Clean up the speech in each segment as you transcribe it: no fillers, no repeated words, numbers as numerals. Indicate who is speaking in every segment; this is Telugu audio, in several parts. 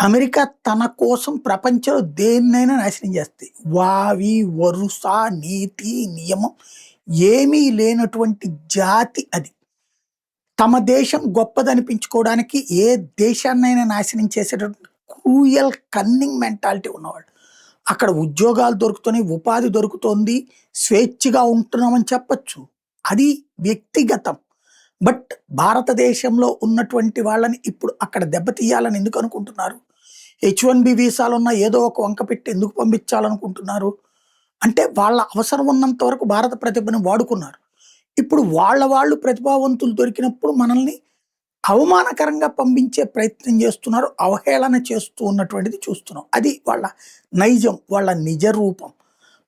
Speaker 1: అమెరికా తన కోసం ప్రపంచంలో దేన్నైనా నాశనం చేస్తాయి. వావి, వరుస, నీతి, నియమం ఏమీ లేనటువంటి జాతి అది. తమ దేశం గొప్పదనిపించుకోవడానికి ఏ దేశాన్నైనా నాశనం చేసేటటువంటి క్రూయల్ కన్నింగ్ మెంటాలిటీ ఉన్నవాళ్ళు. అక్కడ ఉద్యోగాలు దొరుకుతున్నాయి, ఉపాధి దొరుకుతోంది, స్వేచ్ఛగా ఉంటున్నామని చెప్పొచ్చు. అది వ్యక్తిగతం. బట్ భారతదేశంలో ఉన్నటువంటి వాళ్ళని ఇప్పుడు అక్కడ దెబ్బతీయాలని ఎందుకు అనుకుంటున్నారు? H1B వీసాలున్న ఏదో ఒక వంక పెట్టి ఎందుకు పంపించాలనుకుంటున్నారు? అంటే వాళ్ళ అవసరం ఉన్నంత వరకు భారత ప్రతిభను వాడుకున్నారు. ఇప్పుడు వాళ్ళు ప్రతిభావంతులు దొరికినప్పుడు మనల్ని అవమానకరంగా పంపించే ప్రయత్నం చేస్తున్నారు. అవహేళన చేస్తూ ఉన్నటువంటిది చూస్తున్నాం. అది వాళ్ళ నైజం, వాళ్ళ నిజ రూపం.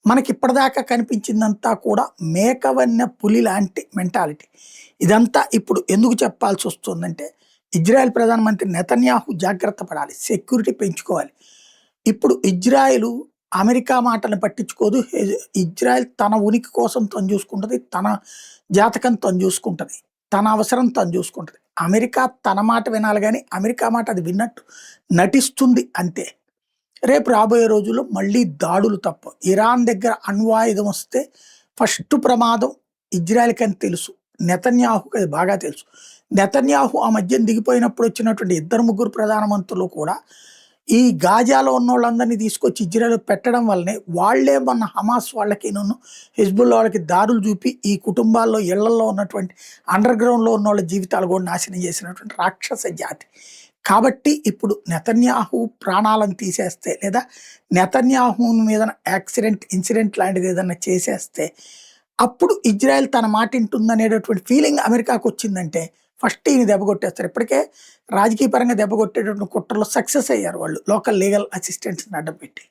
Speaker 1: మనకిప్పటిదాకా కనిపించిందంతా కూడా మేకవన్న పులి లాంటి మెంటాలిటీ. ఇదంతా ఇప్పుడు ఎందుకు చెప్పాల్సొస్తుందంటే, ఇజ్రాయెల్ ప్రధానమంత్రి నెతన్యాహు జాగ్రత్త పడాలి. సెక్యూరిటీ పెంచుకోవాలి. ఇప్పుడు ఇజ్రాయెలు అమెరికా మాటలను పట్టించుకోదు. ఇజ్రాయెల్ తన ఉనికి కోసం తను చూసుకుంటది. తన జాతకం తను చూసుకుంటది. తన అవసరం తను చూసుకుంటది. అమెరికా తన మాట వినాలి గానీ, అమెరికా మాట అది విన్నట్టు నటిస్తుంది అంతే. రేపు రాబోయే రోజుల్లో మళ్ళీ దాడులు తప్పవు. ఇరాన్ దగ్గర అణ్వాయుధం వస్తే ఫస్ట్ ప్రమాదం ఇజ్రాయెల్‌కి అని తెలుసు. నెతన్యాహుకి అది బాగా తెలుసు. నెతన్యాహు ఆ మధ్యన దిగిపోయినప్పుడు వచ్చినటువంటి ఇద్దరు ముగ్గురు ప్రధానమంత్రులు కూడా ఈ గాజాలో ఉన్నోళ్ళందరినీ తీసుకొచ్చి ఇజ్రాయెల్‌లో పెట్టడం వల్లనే వాళ్ళే మొన్న హమాస్ వాళ్ళకిను, హిజ్బుల్లా వాళ్ళకి దారులు చూపి ఈ కుటుంబాల్లో ఇళ్లల్లో ఉన్నటువంటి అండర్ గ్రౌండ్‌లో ఉన్నోళ్ళ జీవితాలు కూడా నాశనం చేసినటువంటి రాక్షస జాతి. కాబట్టి ఇప్పుడు నెతన్యాహు ప్రాణాలను తీసేస్తే, లేదా నెతన్యాహు మీద ఇన్సిడెంట్ లాంటిది ఏదన్నా చేసేస్తే, అప్పుడు ఇజ్రాయెల్ తన మాట వింటుందనేటటువంటి ఫీలింగ్ అమెరికాకొచ్చిందంటే ఫస్ట్ ఈయన దెబ్బ కొట్టేస్తారు. ఇప్పటికే రాజకీయ పరంగా దెబ్బ కొట్టేటటువంటి కుట్రలో సక్సెస్ అయ్యారు వాళ్ళు. లోకల్ లీగల్ అసిస్టెంట్స్‌ని అడ్డం పెట్టి.